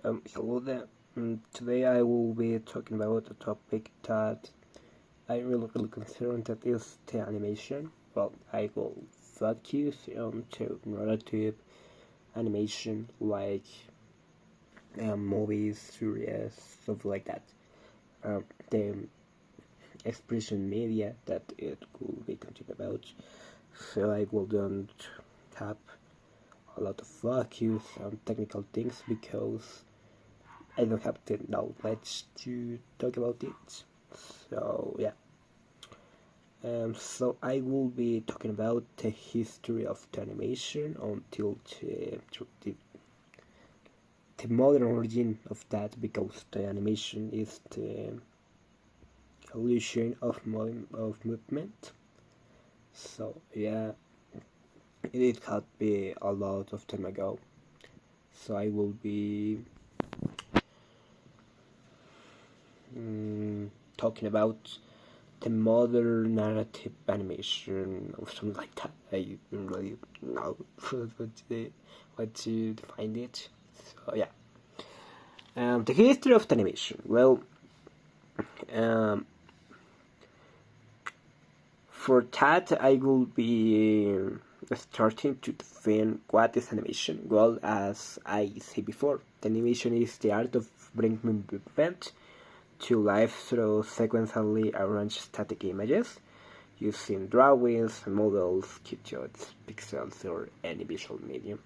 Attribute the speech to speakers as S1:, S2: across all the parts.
S1: Hello there. Today I will be talking about a topic that I really consider that is the animation. Well, I will focus on to narrative animation like movies, series, stuff like that. The expression media that it will be talking about. So I will don't have a lot of focus on technical things because I don't have the knowledge to talk about it. So yeah. So I will be talking about the history of the animation until the modern origin of that, because the animation is the illusion of movement. So yeah, it had been a lot of time ago. So I will be talking about the modern narrative animation or something like that. I don't really know what to define it. So yeah, the history of the animation. Well, um, for that I will be starting to define what is animation. Well, as I said before, the animation is the art of bringing movement to life through sequentially arranged static images using drawings, models, sketches, pixels, or any visual medium.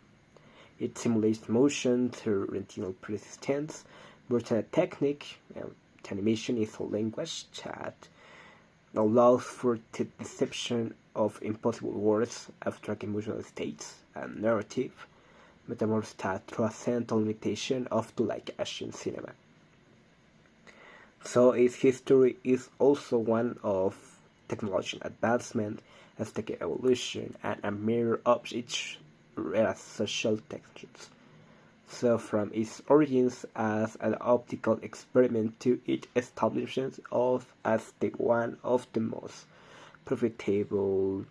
S1: It simulates motion through retinal persistence, versus a technique. Animation is a language that allows for the deception of impossible words, abstract emotional states, and narrative metamorphs that transcend the limitation of the live-action cinema. So its history is also one of technological advancement, aesthetic evolution, and a mirror of each era's social textures. So from its origins as an optical experiment to its establishment as the one of the most profitable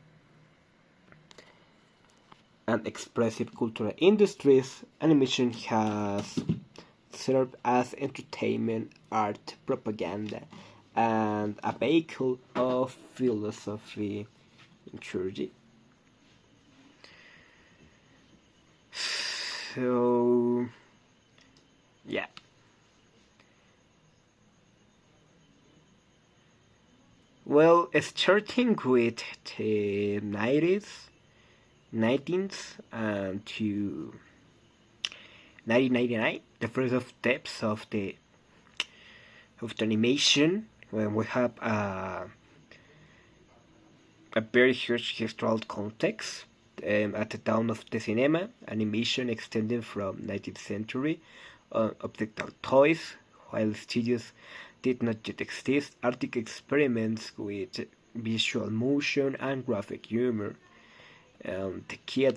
S1: and expressive cultural industries, animation has served as entertainment, art, propaganda, and a vehicle of philosophy and theology. So, yeah. Well, starting with the 90s, 19th, and to 1999, the first of steps of the animation, when we have a very huge historical context. At the dawn of the cinema, animation extended from 19th century optical toys, while studios did not yet exist. Artistic experiments with visual motion and graphic humor. The key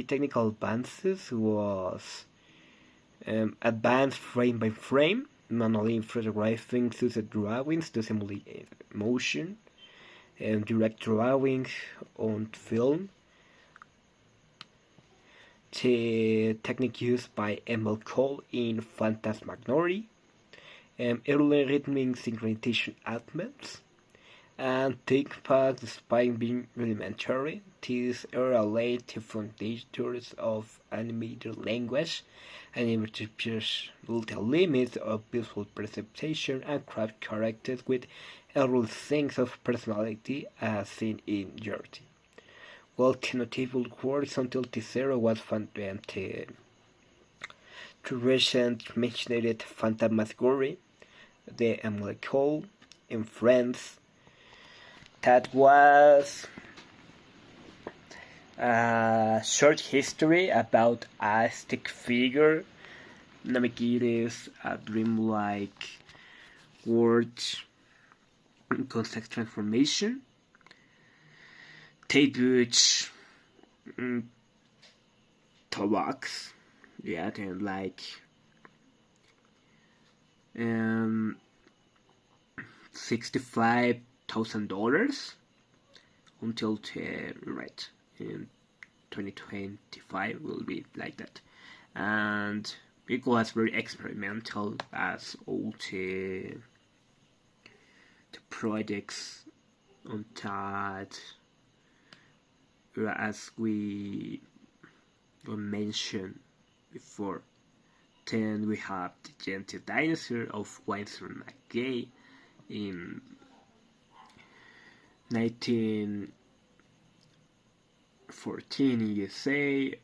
S1: technical advances was advanced frame by frame, manually photographing through drawings to simulate motion, direct drawing on film, the technique used by Emil Cole in Phantasmagoria, early rhythmic synchronization elements, and TikTok, despite being rudimentary, this era laid the foundations of animated language and introduced the limits of visual perception and craft characters with early sense of personality as seen in Yorty. Well, the notable works until this era was the recent mentioned Phantasmagoria, the Emily Cole, in France. That was a short history about a stick figure navigates a dreamlike world in context transformation. Debuts Tobox, yeah, they're like $65,000 until the right in 2025 will be like that, and it was very experimental as all the projects on that, as we mentioned before. Then we have the Gentle Dinosaur of Winsor McGay in 1914 in USA.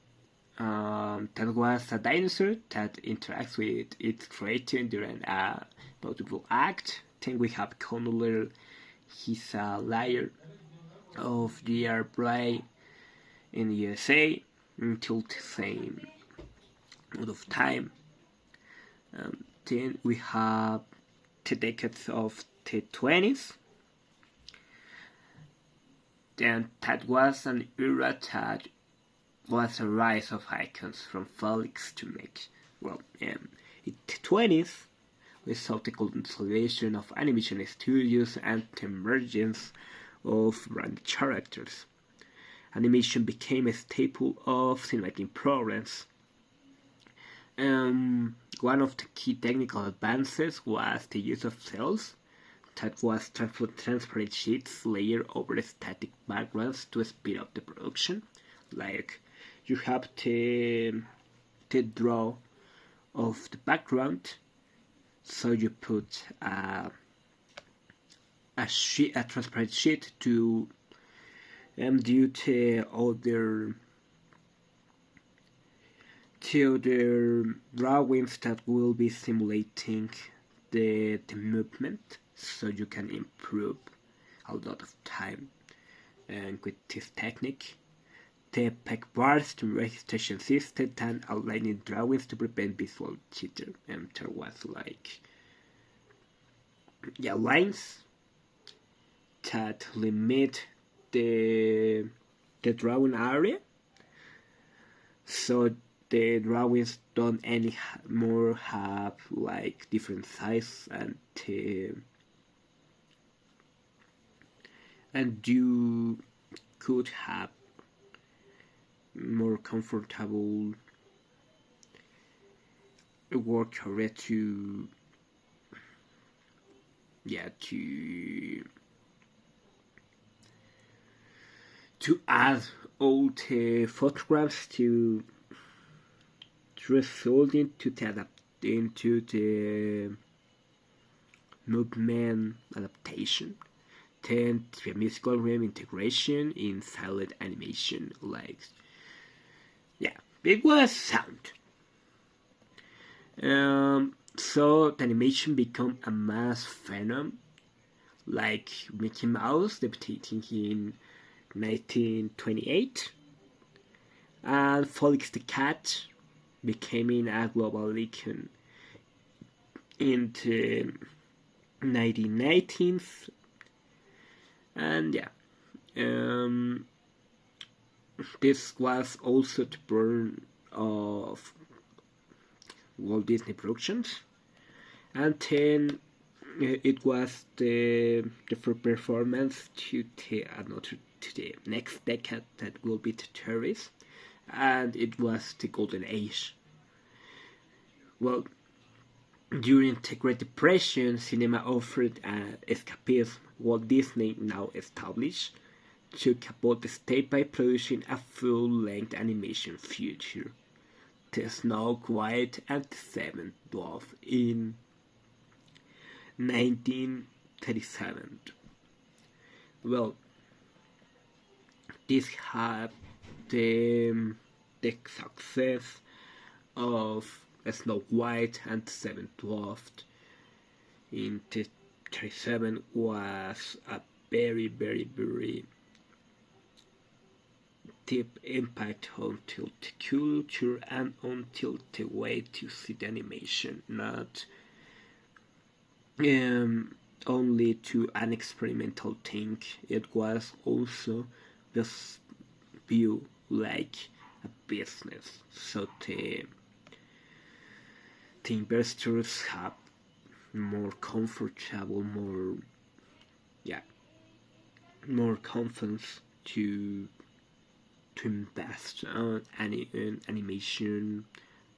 S1: That was a dinosaur that interacts with its creator during a notable act. Then we have Connor. He's a liar of the airplay in the USA until the same amount of time. Then we have the decades of the 20s. Then that was an era that was a rise of icons from Felix to make. Well, in the 20s, we saw the consolidation of animation studios and the emergence of brand characters. Animation became a staple of cinematic programs. One of the key technical advances was the use of cells, that was transparent sheets layered over static backgrounds to speed up the production. Like you have the draw of the background, so you put a transparent sheet to do the other drawings that will be simulating the movement, so you can improve a lot of time. And with this technique, the peg bars to registration system and outlining drawings to prevent visual jitter. And there was like lines that limit the drawing area, so the drawings don't anymore have like different size, and you could have more comfortable work area to add all the photographs to result into the movement adaptation. Then the musical rhythm integration in silent animation, it was sound. So the animation became a mass phenomenon, like Mickey Mouse debuting in 1928, and Felix the Cat becoming a global icon in the 1990s. And this was also the birth of Walt Disney Productions, and then it was the performance to the next decade that will be the 30s, and it was the golden age. Well, during the Great Depression, cinema offered an escapism. Walt Disney, now established, took about the step by producing a full-length animation feature, The Snow White and the Seven Dwarfs, in 1937. Well, this had the success of Snow White and the Seven Dwarfs in the 37 was a very, very, very deep impact onto the culture and until the way to see the animation, not only to an experimental thing. It was also this view like a business, so the investors have more comfortable, more confidence to invest on animation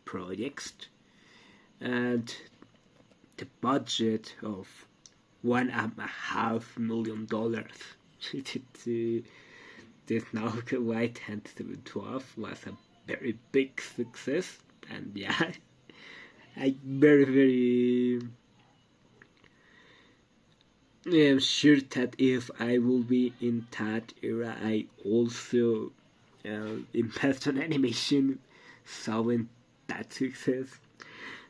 S1: projects. and the budget of $1.5 million. This now White Hand 712 was a very big success, and yeah, I very am sure that if I will be in that era, I also invest on animation, solving that success.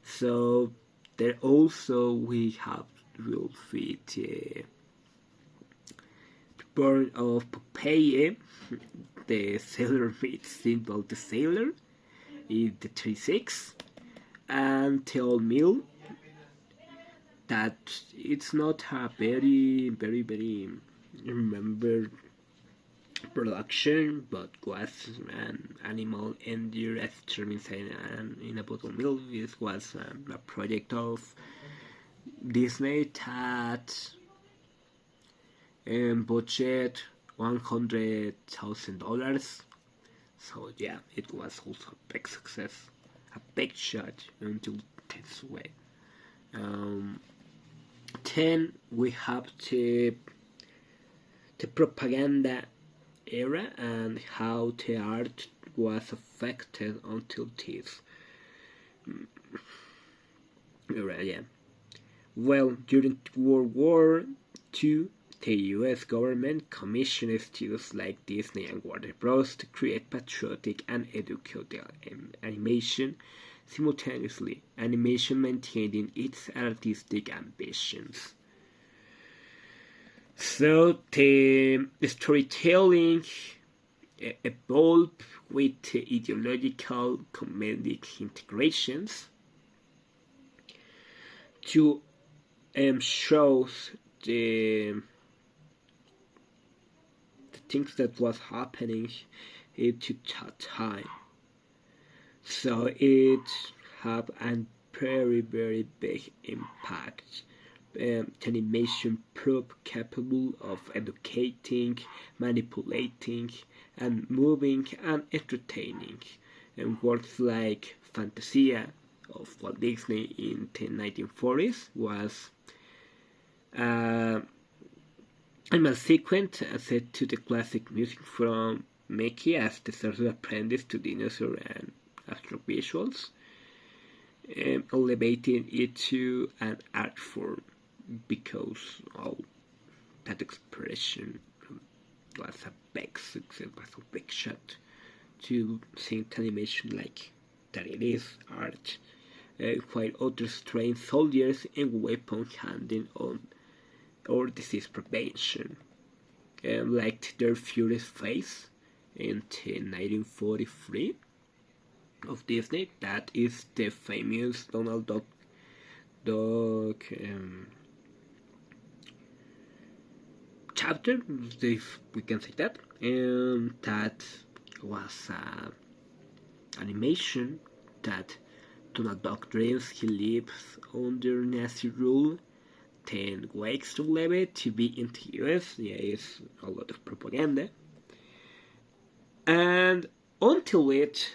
S1: So there also we have will fit Born of Popeye, the Sailor meets Sinbad the Sailor in the 36, and Tell Mill. That it's not a very remembered production, but was an animal endurance determined in a bottle mill. This was a project of Disney that budget $100,000. So yeah, it was also a big success, a big shot until this way. Then we have the propaganda era and how the art was affected until this era. Yeah. Well, during World War II, the US government commissioned studios like Disney and Warner Bros. To create patriotic and educational animation simultaneously, animation maintaining its artistic ambitions. So the storytelling evolved with ideological comedic integrations to show the things that was happening to that time. So it had a very big impact. Animation proved capable of educating, manipulating, and moving and entertaining. And works like Fantasia of Walt Disney in the 1940s was a sequence set to the classic music from Mickey as the Sorcerer's Apprentice to Dinosaur and Astro Visuals, elevating it to an art form because all that expression was a big success, was a big shot to think animation like that it is art, while others train soldiers in weapon handling on or disease prevention, like their Furious Face in 1943 of Disney. That is the famous Donald Duck chapter, if we can say that. That was animation that Donald Duck dreams he lives under Nazi rule, then wakes to live it to be in the US. Yeah, it's a lot of propaganda. And until it,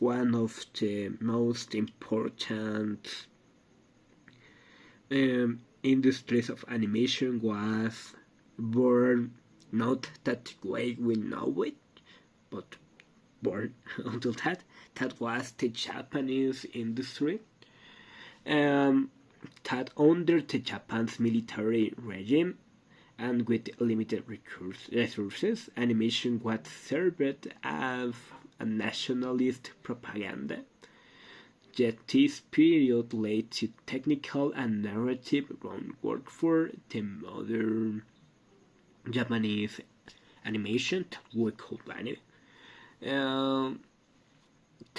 S1: one of the most important industries of animation was born, not that way we know it, but born until that was the Japanese industry. That under the Japan's military regime and with limited resources, animation was served as a nationalist propaganda. Yet this period laid to technical and narrative groundwork for the modern Japanese animation that we call anime.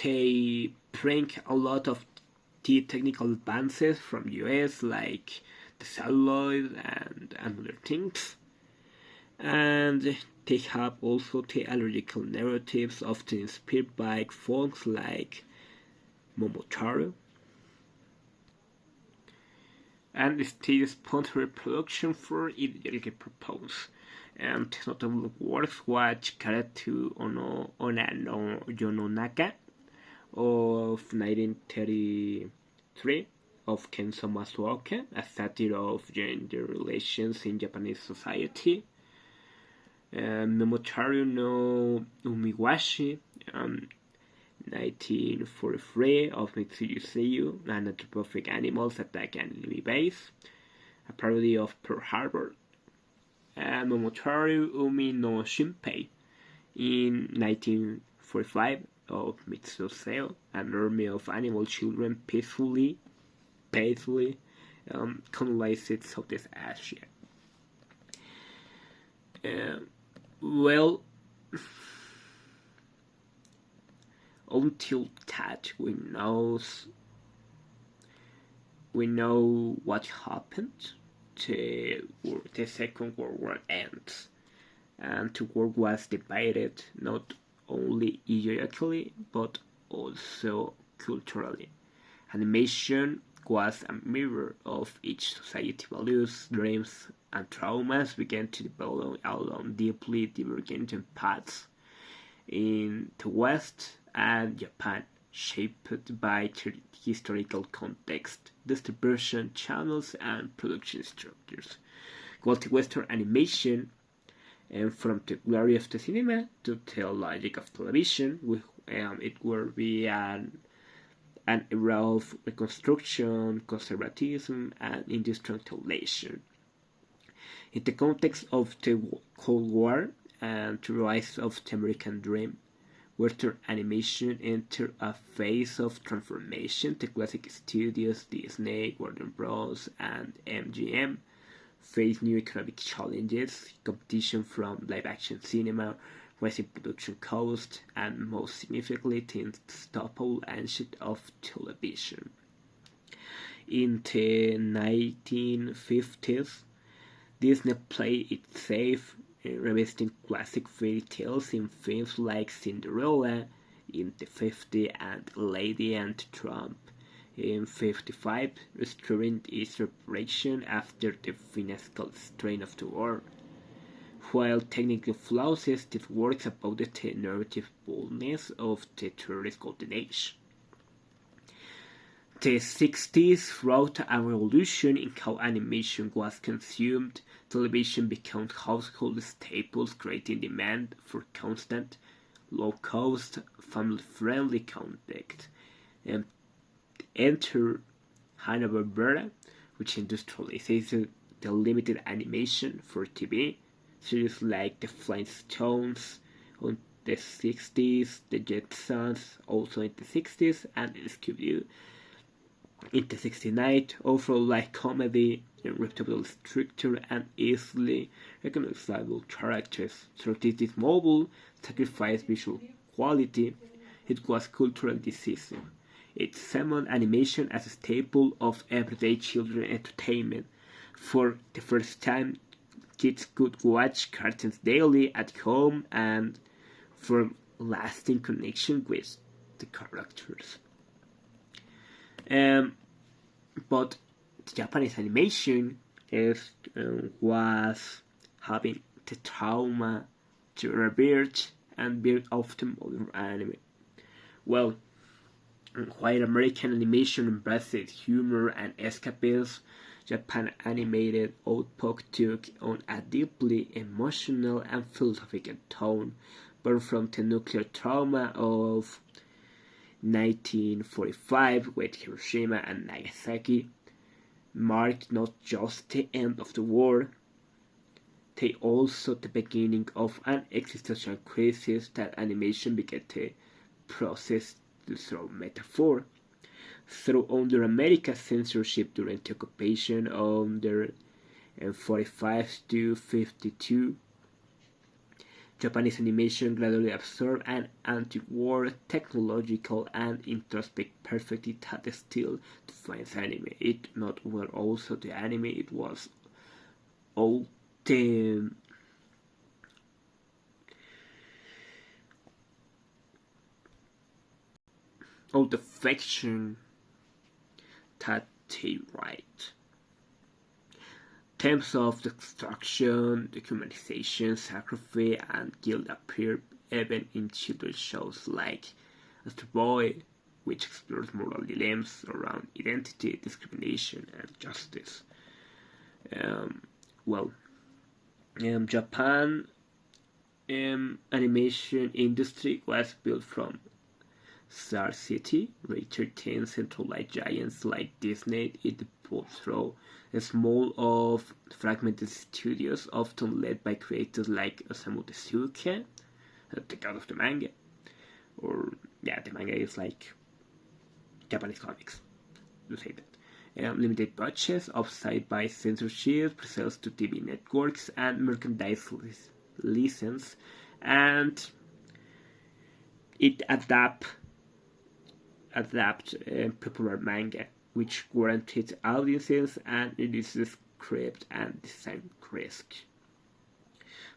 S1: They bring a lot of the technical advances from US, like the celluloid and other things, and they have also the allergical narratives often inspired by folks like Momotaro, and still sponsored reproduction for ideological purpose. And notable works watch Karatu Ono Ona no Yononaka of 1933 of Kenzo Masuoka, a satire of gender relations in Japanese society. Memotaru no Umiwashi, 1943 of Mitsuyu Seiyu, an anthropomorphic animals attack enemy base, a parody of Pearl Harbor. Momotaru Umi no Shinpei, in 1945 of Mitsuyo Seo, an army of animal children peacefully colonized Southeast Asia. Well, until that we know what happened. The Second World War ends, and the world was divided not only ideologically but also culturally. Animation was a mirror of each society. Values, dreams, and traumas began to develop along deeply divergent paths in the West and Japan, shaped by historical context, distribution channels, and production structures. While the Western animation, and from the glory of the cinema to the logic of television, it will be an era of reconstruction, conservatism, and industrialization. In the context of the Cold War and the rise of the American dream, Western animation entered a phase of transformation. The classic studios Disney, Warner Bros., and MGM faced new economic challenges, competition from live-action cinema, rising production costs, and most significantly, the unstoppable engine of television. In the 1950s, Disney played it safe, revisiting classic fairy tales in films like Cinderella in the 50s and Lady and Trump in 55, restoring its reputation after the financial strain of the war. While technically flawless, it works about the narrative boldness of the terrorist golden age. The 60s wrought a revolution in how animation was consumed. Television became household staples, creating demand for constant, low-cost, family-friendly content. And enter Hanna-Barbera, which industrializes the limited animation for TV. Series like The Flintstones on the 60s, The Jetsons also in the 60s, and Scooby-Doo in the 69, overall light comedy, reputable structure, and easily recognizable characters. So this mobile sacrificed visual quality. It was culturally decisive. It cemented animation as a staple of everyday children entertainment. For the first time, kids could watch cartoons daily at home and form lasting connection with the characters. But the Japanese animation was having the trauma to revert and build of the modern anime. Well, while American animation embraced humor and escapism, Japan animated output took on a deeply emotional and philosophical tone, born from the nuclear trauma of 1945, with Hiroshima and Nagasaki, marked not just the end of the war, they also the beginning of an existential crisis that animation began to process through metaphor. Through under American censorship during the occupation under 45 to 52, Japanese animation gradually absorbed an anti-war, technological, and introspective perspective that still defines anime. It not well also the anime, it was all the fiction that they write. Themes of destruction, dehumanization, sacrifice, and guilt appear even in children's shows like Astro Boy, which explores moral dilemmas around identity, discrimination, and justice. Um, well, Japan animation industry was built from Star City, Richard 10 centralized giants like Disney. It pulled through a small of fragmented studios, often led by creators like Osamu Tezuka, the god of the manga. Or, yeah, the manga is like Japanese comics, to say that. Limited budgets, offset by censorship, sales to TV networks, and merchandise license, and it adapt popular manga, which guaranteed audiences and reduces script and design risk.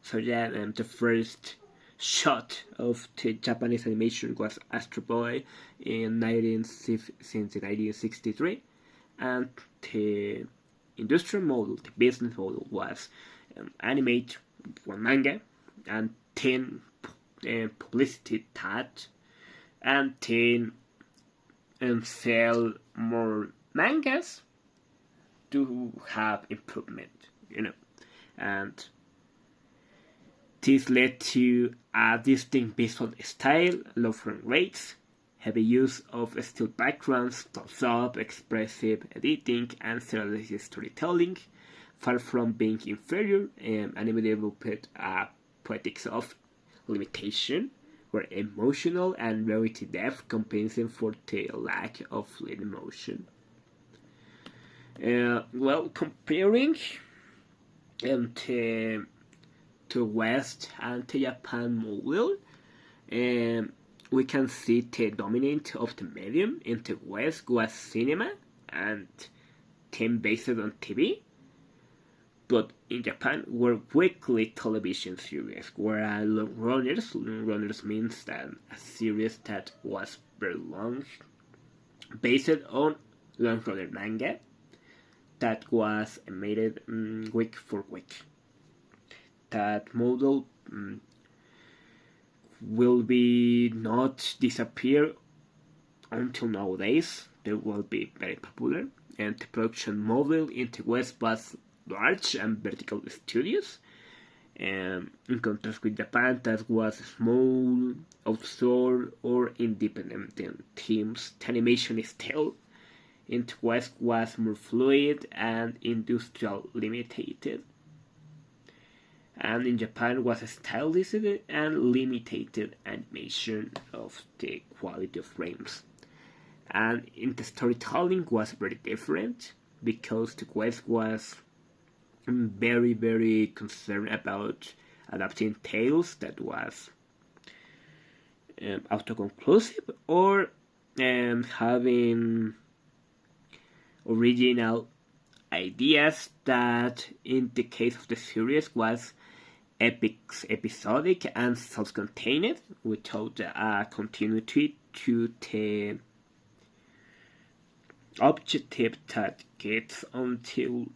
S1: So yeah, the first shot of the Japanese animation was Astro Boy in 1963, and the industrial model, the business model, was animate one manga and 10 publicity tag and 10 sell more mangas to have improvement, and this led to a distinct visual style, low frame rates, heavy use of still backgrounds, close-up, expressive editing, and serialized storytelling. Far from being inferior, anime developed a poetics of limitation, where emotional and reality depth compensate for the lack of lead emotion. Comparing the West and the Japan model, we can see the dominant of the medium in the West was cinema and team based on TV, but in Japan were weekly television series, whereas long runners means that a series that was very long, based on long runner manga that was made week for week. That model will be not disappear until nowadays. They will be very popular, and the production model in the West was large and vertical studios, in contrast with Japan that was small, outsourced, or independent teams. The animation style in the West was more fluid and industrial limited, and in Japan was stylized and limited animation of the quality of frames. And in the storytelling was very different, because the West was very, very concerned about adapting tales that was autoconclusive, or having original ideas that, in the case of the series, was episodic and self-contained, without a continuity to the objective that gets until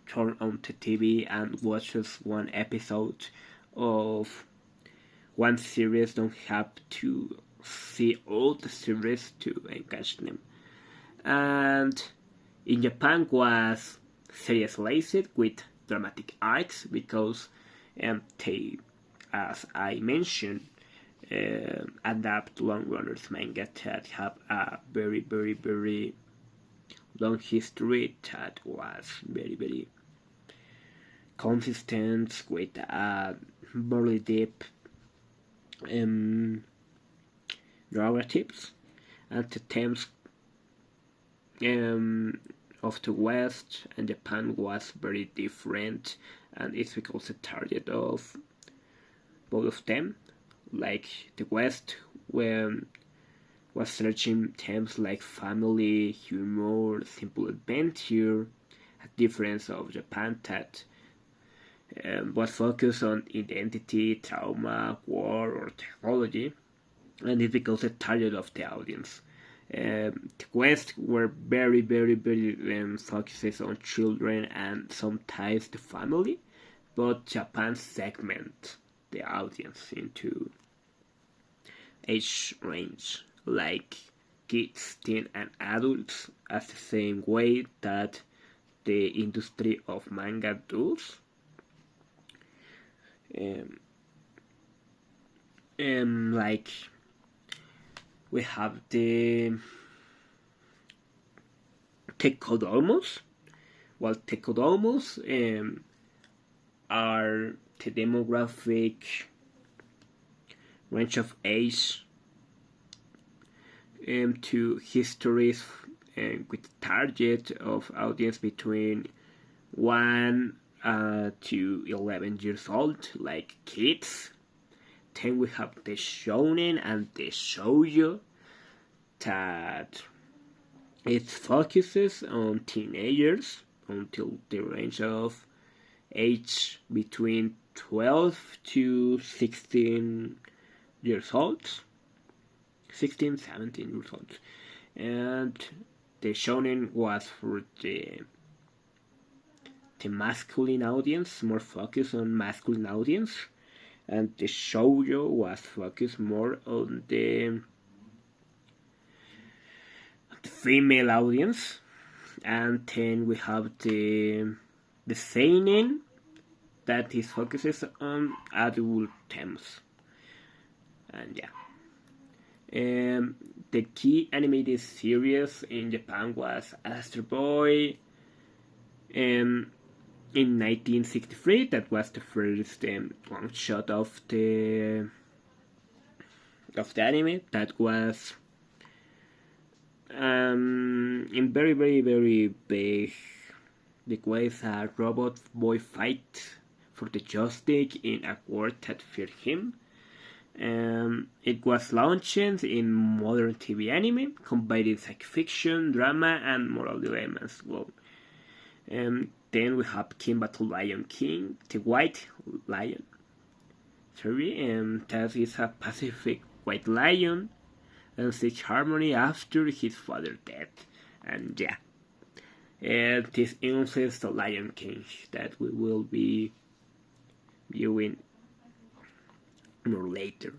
S1: turn on the TV and watches one episode of one series. Don't have to see all the series to engage them. And in Japan was serialized with dramatic arcs, because they, as I mentioned, adapt long runners manga that have a very, very, very long history that was very, very consistent with very deep narratives, and the themes of the West and Japan was very different, and it's because the target of both of them, like the West, when was searching themes like family, humor, simple adventure, a difference of Japan that was focused on identity, trauma, war, or technology, and it's because the target of the audience. The West were very, very, very focuses on children and sometimes the family, but Japan segment the audience into age range, like kids, teen, and adults as the same way that the industry of manga does. Like we have the Tekodomos. Well, Tekodomos are the demographic range of age to histories with target of audience between 1 to 11 years old, like kids. Then we have the shonen and the shoujo that it focuses on teenagers until the range of age between 12 to 16 years old. 16, 17 years old. And the shonen was for the masculine audience, more focused on masculine audience, and the shoujo was focused more on the female audience. And then we have the seinen that is focuses on adult themes. And yeah. The key animated series in Japan was Astro Boy. In 1963, that was the first one shot of the anime. That was in very big ways a robot boy fight for the joystick in a world that feared him. It was launched in modern TV anime, combining science fiction, drama, and moral dilemmas. Well, then we have King Battle Lion King, the White Lion. That is a Pacific white lion and seeks harmony after his father's death. And yeah, this influenced the Lion King that we will be viewing more later.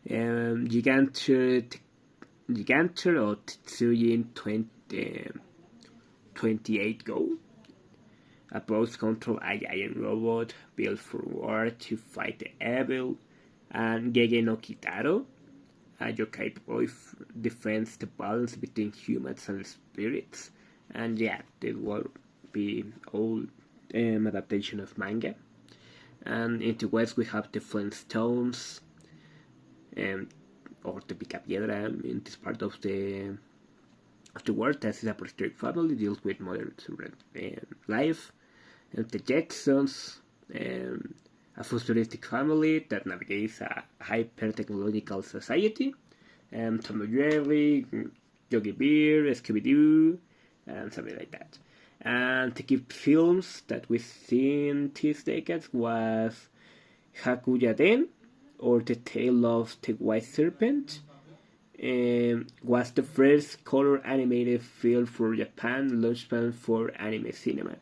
S1: Gigantor or Tsujin 28 Go. A both-control giant robot built for war to fight the evil, and Gege no Kitaro, a yokai boy defends the balance between humans and spirits. And yeah, this will be all adaptation of manga. And in the West we have the Flintstones, or the Picapiedra in this part of the world. That is a prehistoric family, deals with modern life. And the Jetsons, a futuristic family that navigates a hyper-technological society. Tom and Jerry, Yogi Bear, Scooby-Doo, and something like that. And the key films that we see in these decades was Hakuya-den, or The Tale of the White Serpent. Was the first color animated film for Japan, launchpad for anime cinema.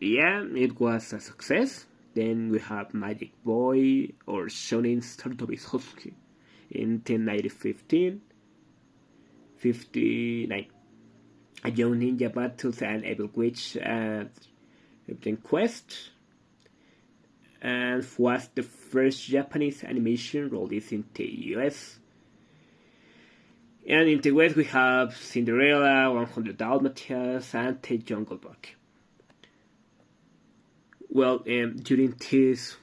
S1: Yeah, it was a success. Then we have Magic Boy, or Shonen Startobi Hosky in 1959. A young ninja battles an evil witch at the Quest, and was the first Japanese animation released in the US. And in the West we have Cinderella, 100 Dalmatians, and The Jungle Book. Well, during these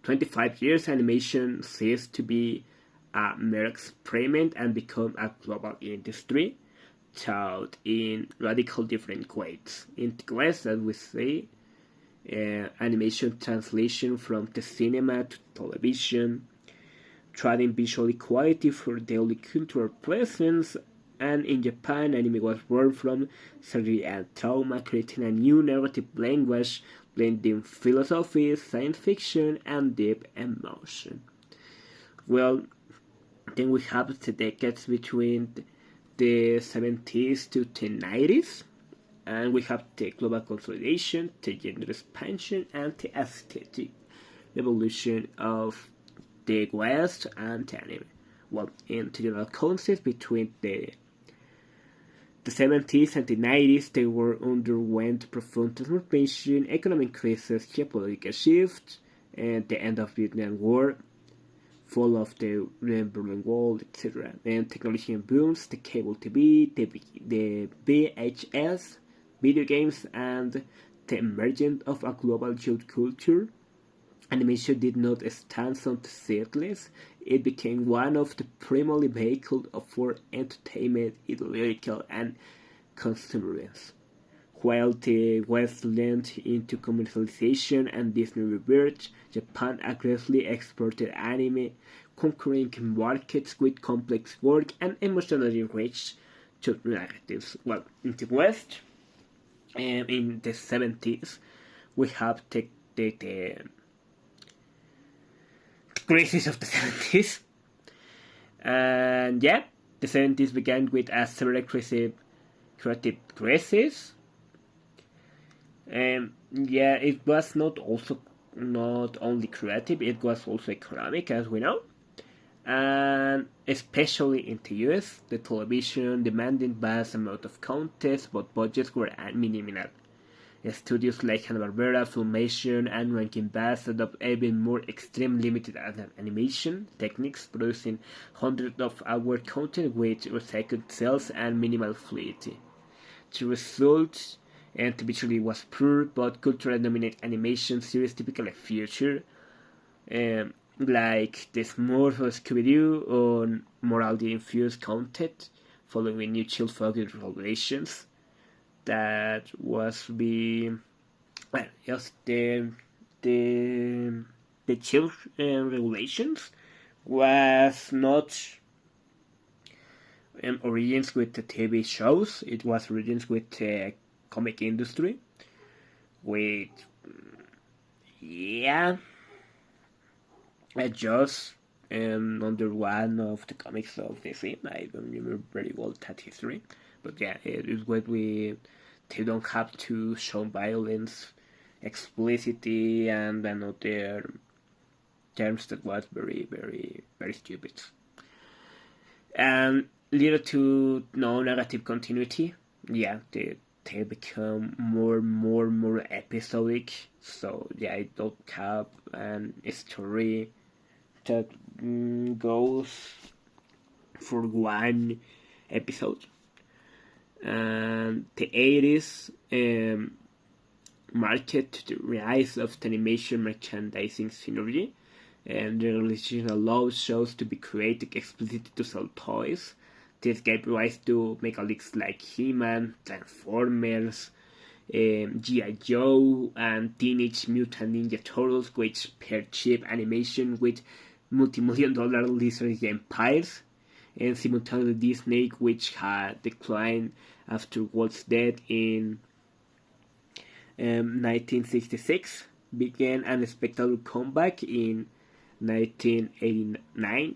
S1: 25 years, animation ceased to be a mere experiment and become a global industry, taught in radical different ways. In the West, as we say, animation translation from the cinema to television, trading visual equality for daily cultural presence, and in Japan, anime was born from surgery and trauma, creating a new narrative language blending philosophy, science fiction, and deep emotion. Well, then we have the decades between the 70s to the 90s, and we have the global consolidation, the gender expansion, and the aesthetic evolution of the West and the anime. Well, in general concepts between the 70s and the 90s, they were underwent profound transformation, economic crisis, geopolitical shifts, and the end of the Vietnam War, fall of the Berlin Wall, etc. And technology booms, the cable TV, the VHS, video games, and the emergence of a global youth culture. Animation did not stand on the seedless. It became one of the primary vehicles for entertainment, ideological, and consumerism. While the West leaned into commercialization and Disney reverted, Japan aggressively exported anime, conquering markets with complex work and emotionally rich narratives. Well, in the West, in the 70s, we have the crisis of the 70s. And yeah, the 70s began with a severe creative crisis. Yeah, it was not only creative, it was also economic, as we know. And especially in the US, the television demanded vast amount of content, but budgets were minimal. Studios like Hanna-Barbera, Filmation, and Rankin Bass adopt even more extreme limited animation techniques, producing hundreds of hour content with recycled cells and minimal fluidity. The result visually was poor, but culturally dominant animation series typically feature like the Smurfs or Scooby-Doo on morally infused content, following new child-focused regulations. That was just the child regulations was not origins with the TV shows. It was origins with the comic industry. With just under one of the comics of DC. I don't remember very well that history, but yeah, it is what they don't have to show violence, explicitity, and another terms that was very, very, very stupid. And little to no narrative continuity. Yeah, they become more episodic. So yeah, I don't have a story that goes for one episode. And the 80s market the rise of the animation merchandising synergy, and the realization allowed shows to be created explicitly to sell toys. This gave rise to megaleaks like He-Man, Transformers, G.I. Joe, and Teenage Mutant Ninja Turtles, which paired cheap animation with multi-million-dollar licensing empires, and simultaneously Disney, which had declined after Walt's death in 1966, began an spectacular comeback in 1989.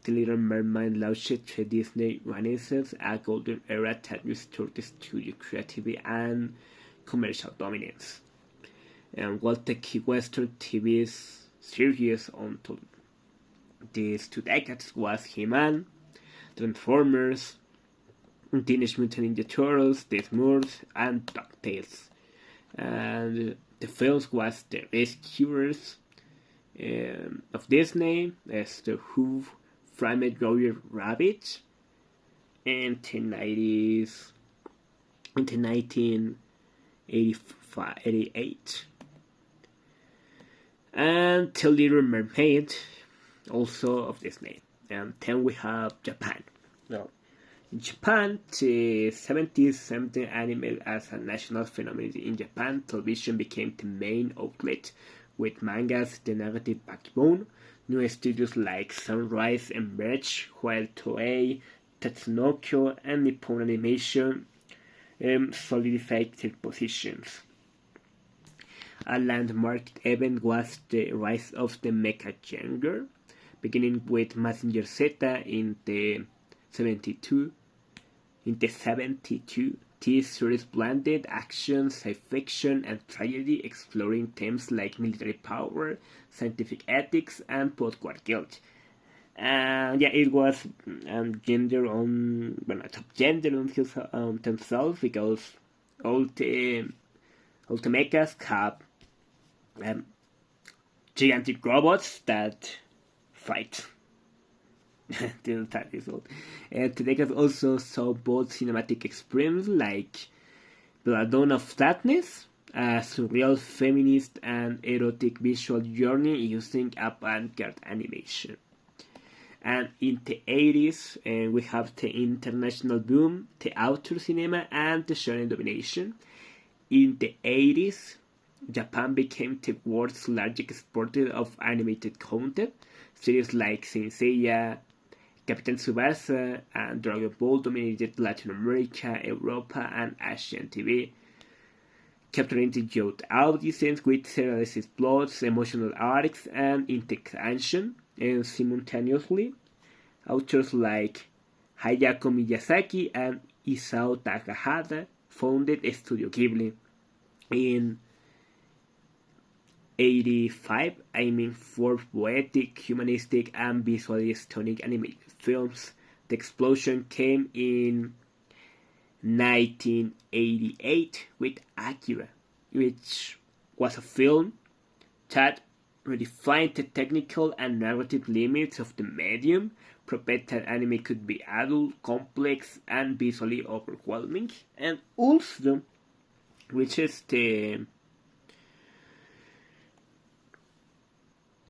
S1: The Little Mermaid launched the Disney Renaissance, a golden era that restored the studio creativity and commercial dominance. And while the key Western TV series on these 2 decades was He-Man, Transformers, Teenage Mutant Ninja Turtles, The Smurfs, and DuckTales. And the films was The Rescuers of Disney, as The Who Framed Roger Rabbit, in the 90s, in the 1988. And The Little Mermaid, also of Disney. And then we have Japan. Now, in Japan, the 70s, 70 anime as a national phenomenon. In Japan, television became the main outlet, with mangas the narrative backbone. New studios like Sunrise emerged, while Toei, Tatsunoko, and Nippon Animation solidified their positions. A landmark event was the rise of the mecha genre, beginning with Mazinger Z in the 72. This series blended action, science fiction, and tragedy, exploring themes like military power, scientific ethics, and post-war guilt. And yeah, it was gender on top gender on themselves, because all the mechas have um, gigantic robots that fight. Till that is old. The decade also saw both cinematic experiments like The Dawn of Sadness, a surreal feminist and erotic visual journey using avant-garde animation. And in the 80s, we have the international boom, the auteur cinema, and the shonen domination. In the 80s, Japan became the world's largest exporter of animated content. Series like Saint Seiya, Captain Tsubasa, and Dragon Ball dominated Latin America, Europa, and Asian TV, capturing the youth audiences with serialized plots, emotional arcs, and intense action. And simultaneously, authors like Hayao Miyazaki and Isao Takahata founded Studio Ghibli in 85, aiming for poetic, humanistic, and visually stunning animated films. The explosion came in 1988 with Akira, which was a film that redefined the technical and narrative limits of the medium, proved that anime could be adult, complex, and visually overwhelming, and also reaches the